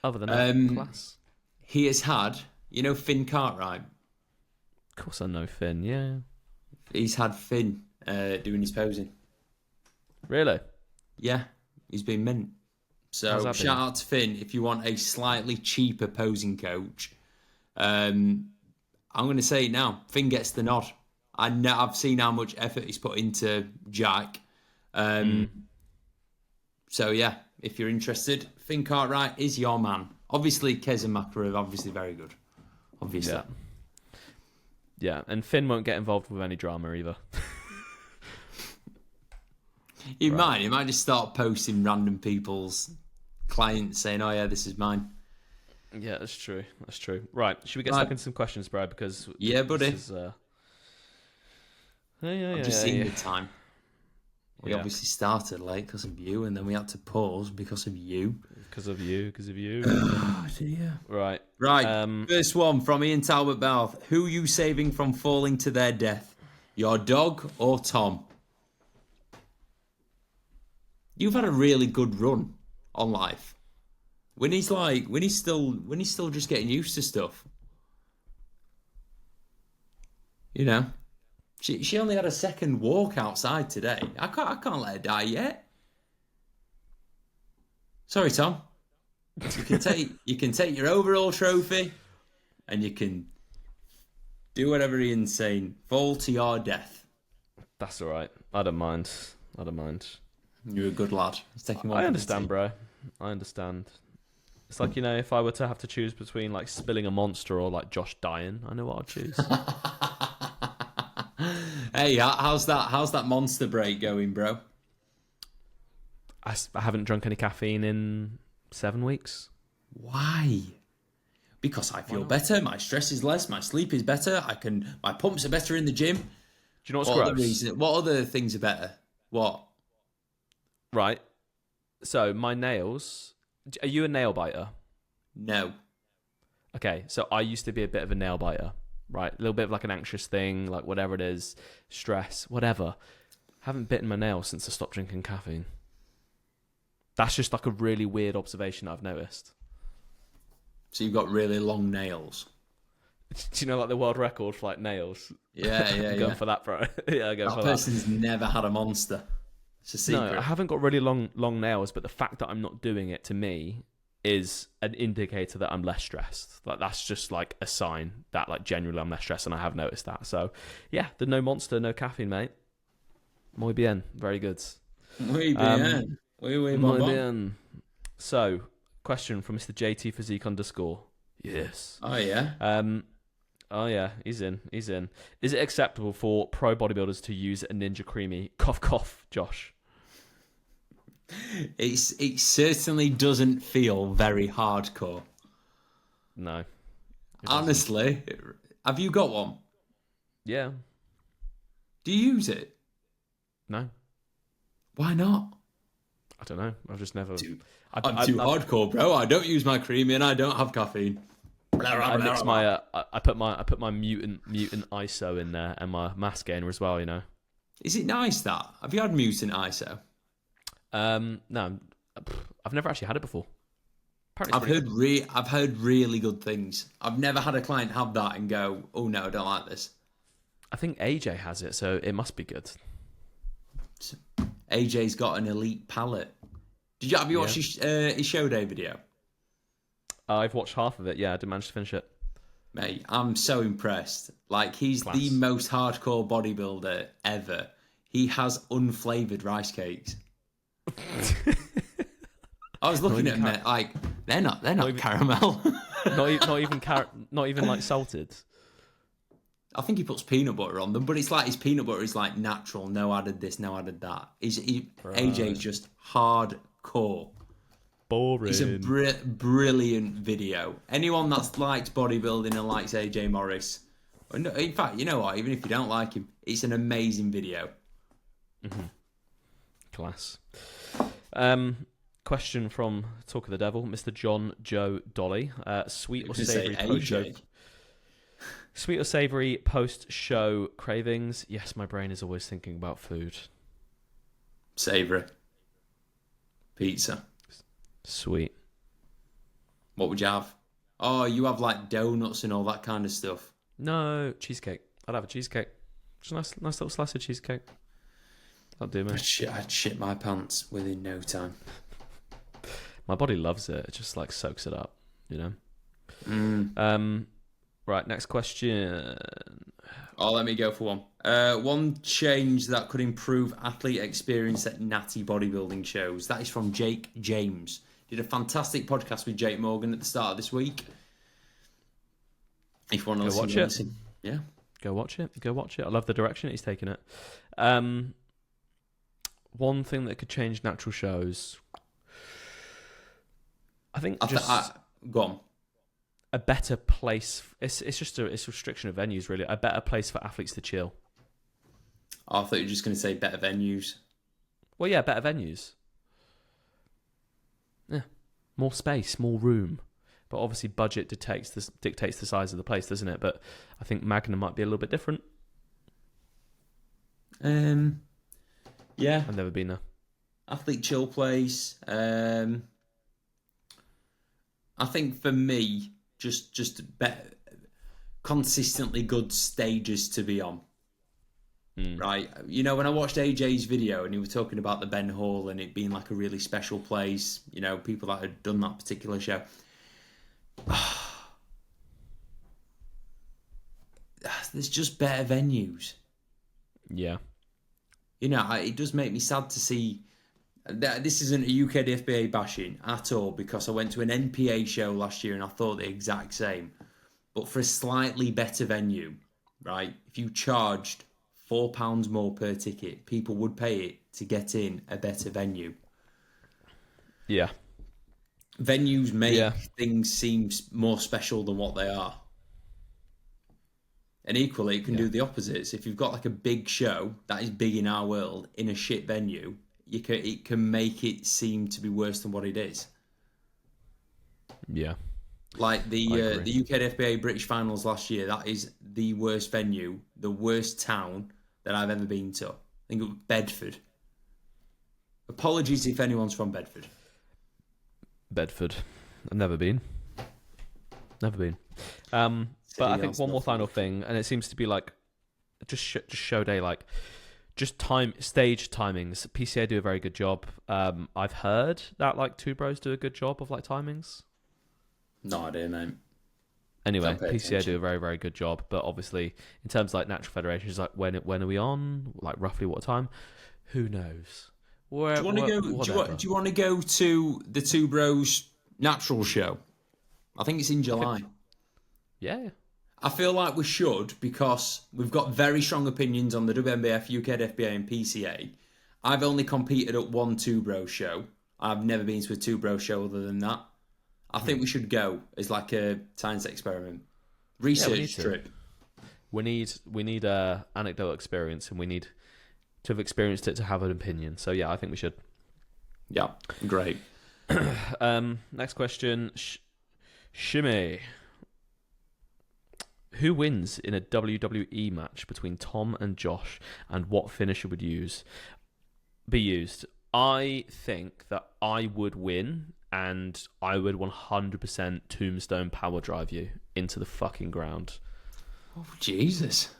Other than that, class. He has had, Finn Cartwright. Of course, I know Finn. Yeah. He's had Finn doing his posing. Really? Yeah, he's been mint. So shout out to Finn if you want a slightly cheaper posing coach. I'm going to say it now. Finn gets the nod. I've seen how much effort he's put into Jack. So, yeah, if you're interested, Finn Cartwright is your man. Obviously, Kez and Macra are obviously very good. Obviously. Yeah, and Finn won't get involved with any drama either. He might just start posting random people's clients saying, oh, yeah, this is mine. Yeah, that's true. That's true. Right, should we get stuck into some questions, Brad? Because yeah, buddy. This is, I've just seen the time. We obviously started late because of you, and then we had to pause because of you. Because of you. Oh, dear. Right. First one from Ian Talbot Balth. Who are you saving from falling to their death? Your dog or Tom? You've had a really good run on life. When he's still just getting used to stuff. She only had a second walk outside today. I can't let her die yet. Sorry, Tom. You can take your overall trophy, and you can do whatever Ian's saying. Fall to your death. That's all right. I don't mind. I don't mind. You're a good lad. It's taking one I for the understand, team. bro. I understand. It's like, if I were to have to choose between like spilling a monster or like Josh dying, I know what I'd choose. Hey, how's that monster break going, bro? I haven't drunk any caffeine in 7 weeks. Why? Because I feel better. My stress is less. My sleep is better. My pumps are better in the gym. Do you know what's What other gross? reason? What other things are better? What? Right. So my nails. Are you a nail biter? No. Okay. So I used to be a bit of a nail biter. Right. A little bit of like an anxious thing, like whatever it is, stress, whatever. Haven't bitten my nails since I stopped drinking caffeine. That's just like a really weird observation I've noticed. So you've got really long nails. Do you know like the world record for like nails? Yeah, I'm going for that, bro. Yeah, I'm going for That that. person's never had a monster. It's a secret. No, I haven't got really long nails, but the fact that I'm not doing it to me is an indicator that I'm less stressed. Like that's just like a sign that like genuinely I'm less stressed, and I have noticed that. So yeah, the no monster, no caffeine, mate. Muy bien, very good. Muy bien. Muy Muy bon. bien. So, question from Mr. JT Physique _. Yes. Oh yeah. Oh yeah, he's in. Is it acceptable for pro bodybuilders to use a Ninja Creamy? Cough, cough, Josh. It certainly doesn't feel very hardcore. No. Honestly, have you got one? Yeah. Do you use it? No. Why not? I don't know. I've just never. I'm too hardcore, bro. I don't use my creamy and I don't have caffeine. I mix my. I put my mutant ISO in there and my mass gainer as well. Is it nice that? Have you had mutant ISO? No, I've never actually had it before. Apparently I've heard really good things. I've never had a client have that and go, "Oh no, I don't like this." I think AJ has it, so it must be good. AJ's got an elite palate. Have you watched his show day video? I've watched half of it. Yeah, I didn't manage to finish it. Mate, I'm so impressed. Like, he's Class. the most hardcore bodybuilder ever. He has unflavoured rice cakes. I was looking at them, like, they're not caramel. not even like salted. I think he puts peanut butter on them, but it's like his peanut butter is like natural, no added this, no added that. AJ's just hardcore. Boring. It's a brilliant video. Anyone that's liked bodybuilding and likes AJ Morris, in fact, you know what? Even if you don't like him, it's an amazing video. Mm-hmm. Class. Question from Talk of the Devil, Mr. John Joe Dolly. Sweet or savoury post-show? Sweet or savoury post-show cravings? Yes, my brain is always thinking about food. Savoury. Pizza. Sweet. What would you have? Oh, you have like donuts and all that kind of stuff. No, cheesecake. I'd have a cheesecake. Just a nice little slice of cheesecake. That'll do me. I'd shit my pants within no time. My body loves it. It just like soaks it up, Right, next question. Oh, let me go for one. One change that could improve athlete experience at natty bodybuilding shows. That is from Jake James. Did a fantastic podcast with Jake Morgan at the start of this week. If you want to listen. Yeah. Go watch it. I love the direction he's taken it. One thing that could change natural shows. I think go on. A better place. It's just a restriction of venues, really. A better place for athletes to chill. I thought you were just going to say better venues. Well, yeah, better venues. Yeah, more space, more room. But obviously, budget dictates the size of the place, doesn't it? But I think Magnum might be a little bit different. Yeah. I've never been there. Athlete chill place. I think for me, just consistently good stages to be on. Right? When I watched AJ's video and he was talking about the Ben Hall and it being like a really special place, people that had done that particular show. There's just better venues. Yeah. It does make me sad to see that this isn't a UK DFBA bashing at all, because I went to an NPA show last year and I thought the exact same. But for a slightly better venue, right? If you charged £4 more per ticket, people would pay it to get in a better venue. Yeah. Venues make things seem more special than what they are. And equally, it can do the opposites. If you've got like a big show that is big in our world in a shit venue, it can make it seem to be worse than what it is. Yeah. Like the UK FBA British Finals last year, that is the worst venue, the worst town that I've ever been to. I think it was Bedford. Apologies if anyone's from Bedford. Bedford. I've never been. But I think one more final thing, and it seems to be like just show day, like just stage timings. PCA do a very good job. I've heard that like Two Bros do a good job of like timings. No idea, mate. Anyway, PCA do a very, very good job. But obviously, in terms of like natural federations, like when are we on? Like roughly what time? Who knows? Do you want to go to the Two Bros natural show? I think it's in July. Yeah. I feel like we should, because we've got very strong opinions on the WNBF, UK FBA and PCA. I've only competed at one Two Bros show. I've never been to a Two Bros show other than that. I think we should go as like a science experiment. Research trip. We need anecdotal experience, and we need to have experienced it to have an opinion. So yeah, I think we should. Yeah, great. Next question. Shimmy. Who wins in a WWE match between Tom and Josh, and what finisher would be used? I think that I would win, and I would 100% tombstone power drive you into the fucking ground. Oh, Jesus.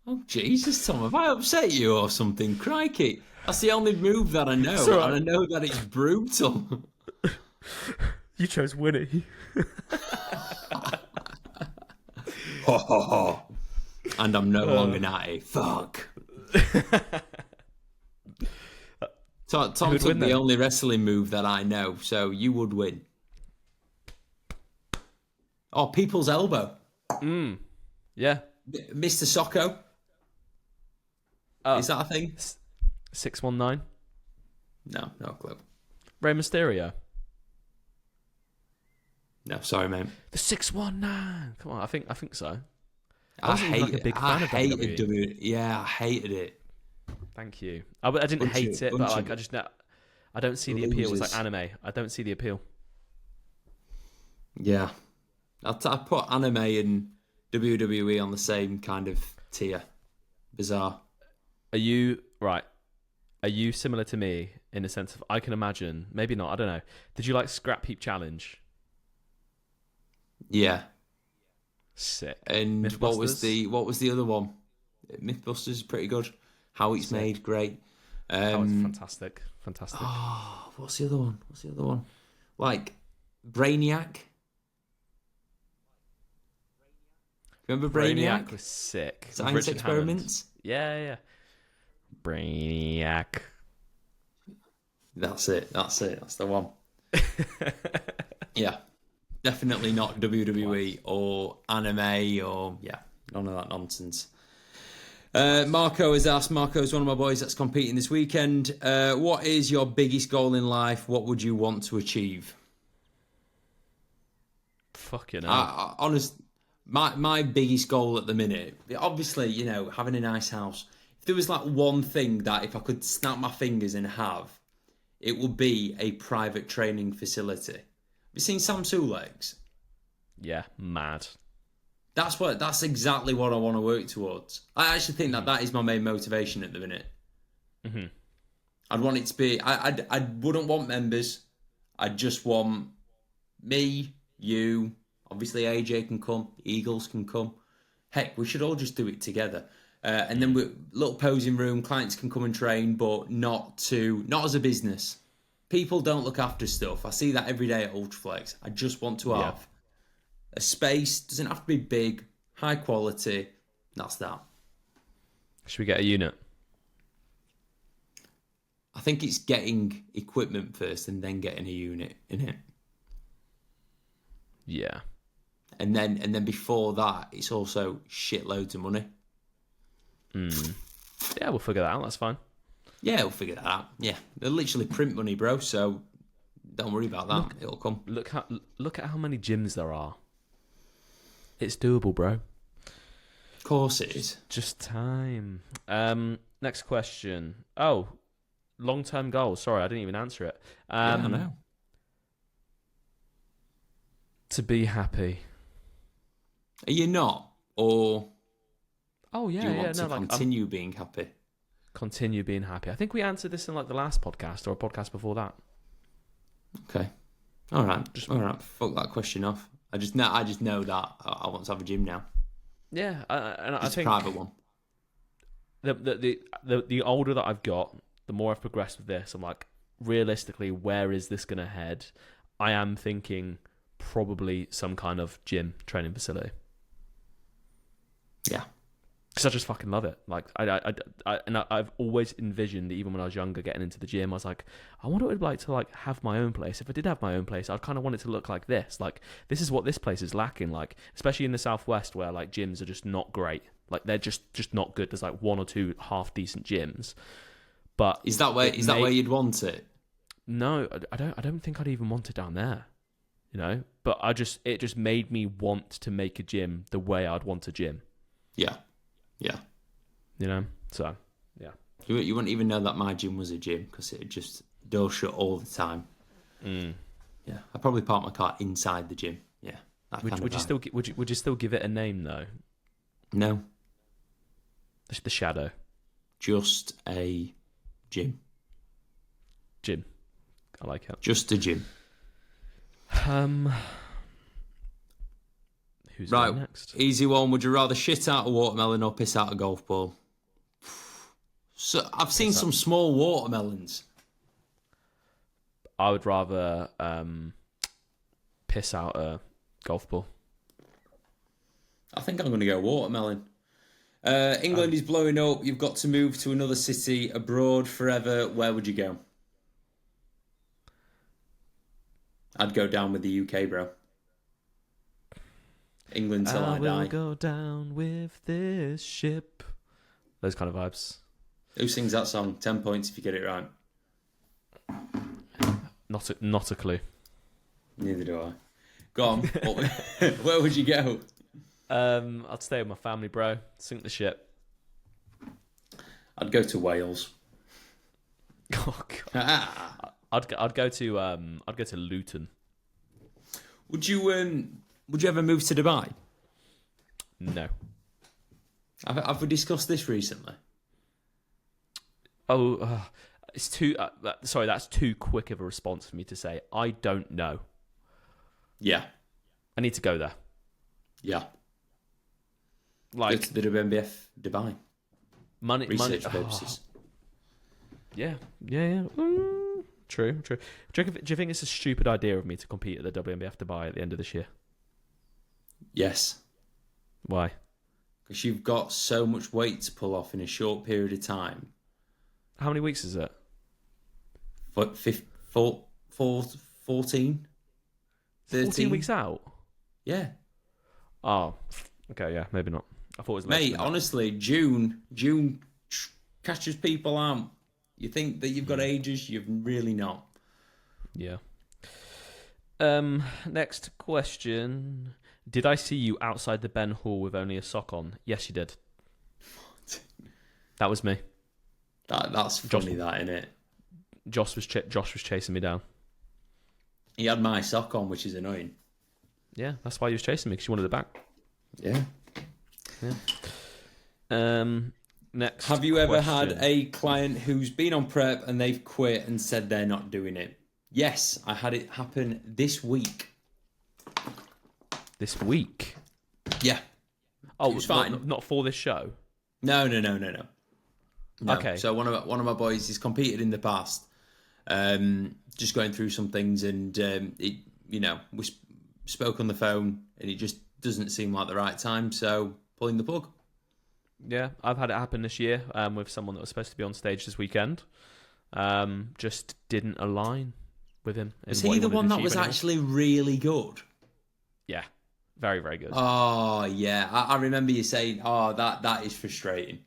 Oh, Jesus, Tom, have I upset you or something? Crikey. That's the only move that I know, and I know that it's brutal. You chose Winnie. Ho, ho, ho. And I'm no longer natty. Fuck. Tom took the only wrestling move that I know, so you would win. Oh, people's elbow. Yeah. Mr. Socko. Is that a thing? 619. No clue. Rey Mysterio. No, sorry, mate. The 619. Come on, I think so. I hated WWE. Yeah, I hated it. Thank you. I didn't hate it, but like I don't see the appeal. It's like anime. I don't see the appeal. Yeah, I put anime and WWE on the same kind of tier. Bizarre. Are you similar to me in the sense of I can imagine? Maybe not. I don't know. Did you like Scrap Heap Challenge? Yeah. Sick. And what was the other one? Mythbusters is pretty good. How it's made, great. That was fantastic. Oh, what's the other one? Like Brainiac. Remember Brainiac? Was sick. Science experiments. Yeah. Brainiac. That's it. That's the one. Yeah. Definitely not WWE or anime or, none of that nonsense. Marco has asked, Marco's one of my boys that's competing this weekend. What is your biggest goal in life? What would you want to achieve? Fucking hell. My biggest goal at the minute, obviously, having a nice house. If there was like one thing that if I could snap my fingers and have, it would be a private training facility. Have you seen Sam Sulex? Yeah, mad. That's exactly what I want to work towards. I actually think that is my main motivation at the minute. Mm-hmm. I'd want it to be. I wouldn't want members. I just want me, you. Obviously, AJ can come. Eagles can come. Heck, we should all just do it together. And then little posing room. Clients can come and train, but not as a business. People don't look after stuff. I see that every day at Ultraflex. I just want to have a space. Doesn't have to be big. high quality. That's that. Should we get a unit? I think it's getting equipment first and then getting a unit in it. Yeah. And then before that, it's also shitloads of money. Yeah, we'll figure that out. That's fine. Yeah, we'll figure that out. Yeah, they're literally print money, bro. So don't worry about that. It'll come. Look at how many gyms there are. It's doable, bro. Of course it is. Just time. Next question. Oh, long-term goals. Sorry, I didn't even answer it. Yeah, I know. To be happy. Are you not? Or Oh yeah, do you yeah. want to continue being happy? Continue being happy. I think we answered this in like the last podcast or a podcast before that. Okay. All right. All right. Fuck that question off. I just know that I want to have a gym now. Yeah, and I It's think a private one. The older that I've got, the more I've progressed with this. I'm like, realistically, where is this going to head? I am thinking probably some kind of gym training facility. Yeah. Because I just fucking love it. Like I've always envisioned, even when I was younger, getting into the gym. I was like, I wonder what it'd be like to like have my own place. If I did have my own place, I'd kind of want it to look like this. Like this is what this place is lacking. Like especially in the southwest, where like gyms are just not great. Like they're just not good. There's like one or two half decent gyms. But is that where you'd want it? No, I don't think I'd even want it down there. You know, but it just made me want to make a gym the way I'd want a gym. Yeah. Yeah. You know? So, yeah. You wouldn't even know that my gym was a gym because it just door shut all the time. Mm. Yeah. I probably park my car inside the gym. Yeah. Would you still give it a name though? No. The Shadow. Just a gym. Gym. I like it. Just a gym. Who's right, next? Easy one. Would you rather shit out a watermelon or piss out a golf ball? So I've seen some small watermelons. I would rather piss out a golf ball. I think I'm going to go watermelon. England is blowing up. You've got to move to another city abroad forever. Where would you go? I'd go down with the UK, bro. England till I die. I will go down with this ship. Those kind of vibes. Who sings that song? 10 points if you get it right. Not a clue. Neither do I. Go on. Where would you go? I'd stay with my family, bro. Sink the ship. I'd go to Wales. Oh God. I'd go to Luton. Would you ever move to Dubai? No. Have we discussed this recently? Oh, it's too. Sorry, that's too quick of a response for me to say. I don't know. Yeah. I need to go there. Yeah. Like go to the WNBF Dubai. Research money. purposes. Yeah. True. Do you think it's a stupid idea of me to compete at the WNBF Dubai at the end of this year? Yes. Why? Because you've got so much weight to pull off in a short period of time. How many weeks is it? 14? 13? 14 weeks out? Yeah. Oh, okay, yeah, maybe not. I thought it was less Mate, than that. honestly, June catches people out. You think that you've got ages, you've really not. Yeah. Next question. Did I see you outside the Ben Hall with only a sock on? Yes, you did. That was me. That's funny, that, innit? Josh was chasing me down. He had my sock on, which is annoying. Yeah, that's why he was chasing me, because you wanted it back. Yeah. Next. Have you ever question. had a client who's been on prep and they've quit and said they're not doing it? Yes, I had it happen this week. This week? Yeah. Oh, it's fine. Not for this show? No. Okay. So one of my boys has competed in the past, just going through some things, and we spoke on the phone, and it just doesn't seem like the right time, so pulling the plug. Yeah, I've had it happen this year with someone that was supposed to be on stage this weekend. Just didn't align with him. Was he the one that was actually really good? Yeah, very, very good. Oh, yeah. I remember you saying, oh, that is frustrating.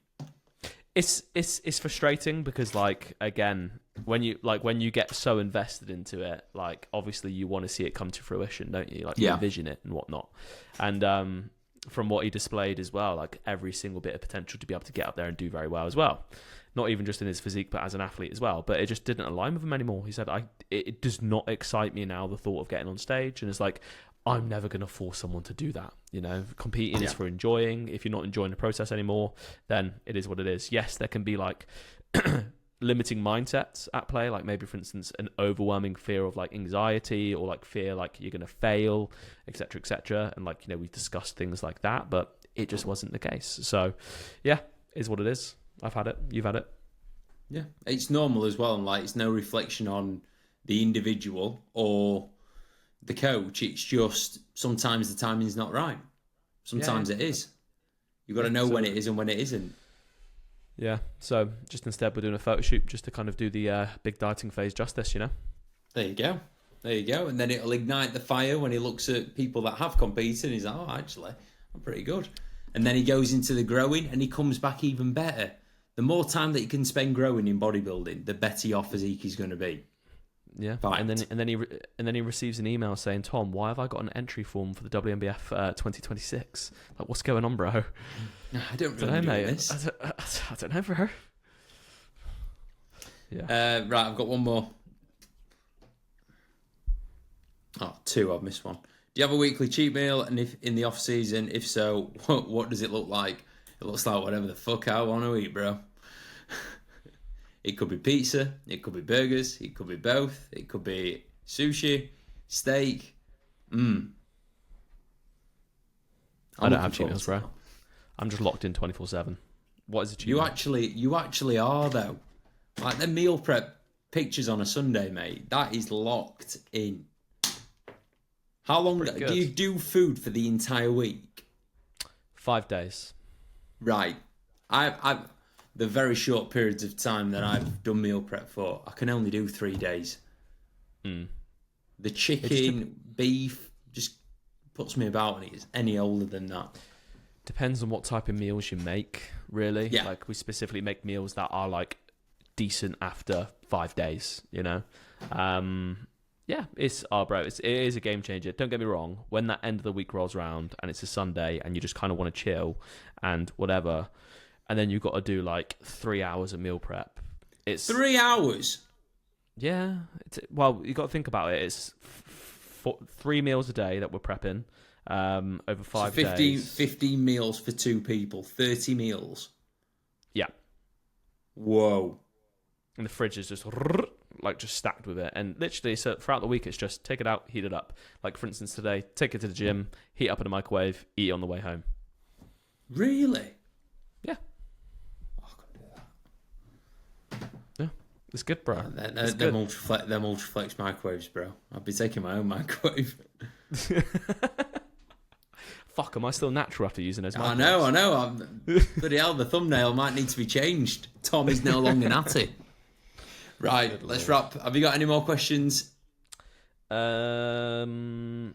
It's frustrating because, like, again, when you get so invested into it, like, obviously you want to see it come to fruition, don't you? Like, you envision it and whatnot. And from what he displayed as well, like, every single bit of potential to be able to get up there and do very well as well. Not even just in his physique, but as an athlete as well. But it just didn't align with him anymore. He said, it does not excite me now, the thought of getting on stage. And it's like, I'm never going to force someone to do that. You know, competing is for enjoying. If you're not enjoying the process anymore, then it is what it is. Yes, there can be like limiting mindsets at play. Like maybe, for instance, an overwhelming fear of like anxiety or like fear like you're going to fail, etc., etc. And like, you know, we've discussed things like that, but it just wasn't the case. So yeah, is what it is. I've had it. You've had it. Yeah, it's normal as well. And like, it's no reflection on the individual or the coach. It's just sometimes the timing's not right. Sometimes it is. You've got to know when it is and when it isn't. Yeah. So just instead we're doing a photo shoot just to kind of do the big dieting phase justice, you know? There you go. There you go. And then it'll ignite the fire when he looks at people that have competed and he's like, oh, actually, I'm pretty good. And then he goes into the growing and he comes back even better. The more time that he can spend growing in bodybuilding, the better your physique is going to be. Yeah, Fact. and then he receives an email saying, "Tom, why have I got an entry form for the WNBF 2026? Like, what's going on, bro?" I don't know, mate. This. I don't know, bro. Yeah. Right, I've got one more. Oh, two. I've missed one. Do you have a weekly cheat meal? And if in the off season, if so, what does it look like? It looks like whatever the fuck I want to eat, bro. It could be pizza, it could be burgers, it could be both, it could be sushi, steak. I don't have cheat meals, bro. I'm just locked in 24/7. What is a cheat meal? You actually are, though. Like the meal prep pictures on a Sunday, mate, that is locked in. How long do you do food for the entire week? 5 days. Right. I've the very short periods of time that I've done meal prep for, I can only do 3 days. The chicken, beef, just puts me about when it's any older than that. Depends on what type of meals you make, really. Yeah. Like, we specifically make meals that are, like, decent after 5 days, you know? Yeah, bro, it is a game changer. Don't get me wrong. When that end of the week rolls around and it's a Sunday and you just kind of want to chill and whatever, and then you've got to do like 3 hours of meal prep. It's 3 hours. Yeah. Well, you got to think about it. It's 3 meals a day that we're prepping over 5 days. 15 meals for 2 people. 30 meals. Yeah. Whoa. And the fridge is just stacked with it. And literally, so throughout the week, it's just take it out, heat it up. Like, for instance, today, take it to the gym, heat up in the microwave, eat it on the way home. Really? Yeah. Oh, I couldn't do that. Yeah. It's good, bro. Them Ultraflex microwaves, bro. I'll be taking my own microwave. Fuck, am I still natural after using those microwaves? I know. Bloody hell, the thumbnail might need to be changed. Tom is no longer natty. Right, let's wrap. Have you got any more questions? Ben's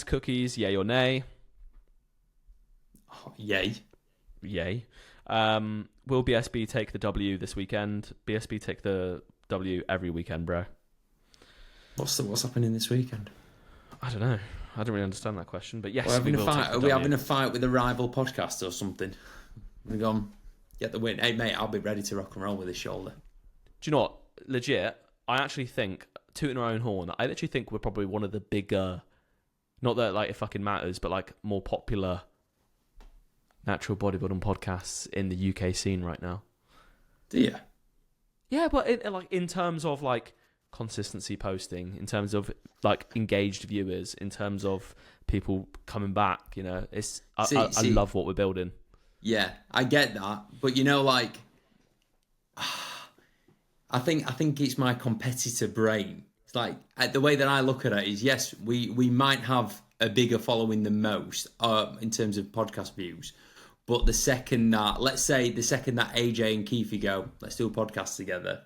cookies, yay or nay? Oh, yay. Yay. Will BSB take the W this weekend? BSB take the W every weekend, bro. What's happening this weekend? I don't know. I don't really understand that question, but yes, Are we having a fight with a rival podcast or something? We've gone, get the win. Hey, mate, I'll be ready to rock and roll with this shoulder. Do you know what? Legit, I actually think, tooting our own horn, I actually think we're probably one of the bigger, not that like it fucking matters, but like more popular natural bodybuilding podcasts in the UK scene right now. Do you? Yeah, but in terms of like consistency posting, in terms of like engaged viewers, in terms of people coming back, you know, I love what we're building. Yeah, I get that, but you know, like, I think it's my competitor brain. It's like the way that I look at it is, yes, we might have a bigger following than most in terms of podcast views. But the second that, let's say, AJ and Keefe go, let's do a podcast together,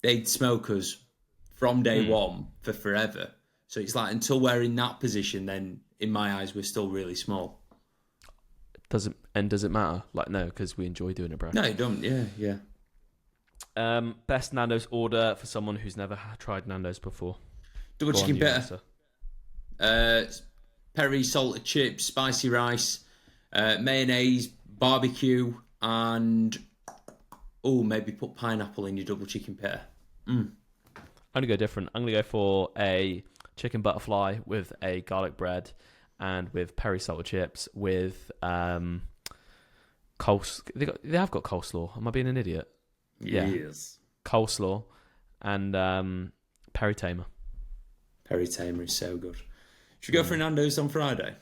they'd smoke us from day one for forever. So it's like, until we're in that position, then in my eyes, we're still really small. Does it matter? Like, no, because we enjoy doing it, bro. No, you don't. Yeah. Best Nando's order for someone who's never tried Nando's before. Double chicken bitter. Peri salted chips, spicy rice, mayonnaise, barbecue, and maybe put pineapple in your double chicken bitter. I'm gonna go different. I'm gonna go for a chicken butterfly with a garlic bread and with peri salted chips with They have got coleslaw. Am I being an idiot? Yes. Coleslaw and peri tamer. Peri tamer is so good. Should we go for Nando's on Friday?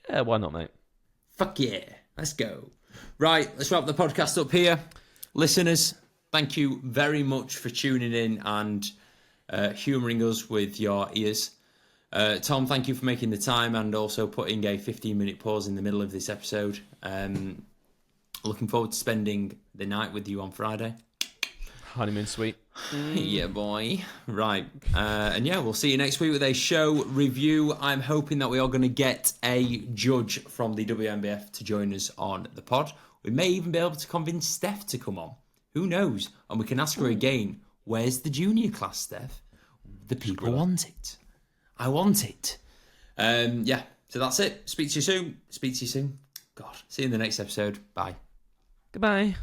Yeah, why not, mate? Fuck yeah. Let's go. Right, let's wrap the podcast up here. Listeners, thank you very much for tuning in and humouring us with your ears. Tom, thank you for making the time and also putting a 15-minute pause in the middle of this episode. Looking forward to spending the night with you on Friday. Honeymoon suite. Yeah, boy. Right. And yeah, we'll see you next week with a show review. I'm hoping that we are going to get a judge from the WNBF to join us on the pod. We may even be able to convince Steph to come on. Who knows? And we can ask her again, where's the junior class, Steph? The people want it. I want it. Yeah, so that's it. Speak to you soon. God, see you in the next episode. Bye. Goodbye.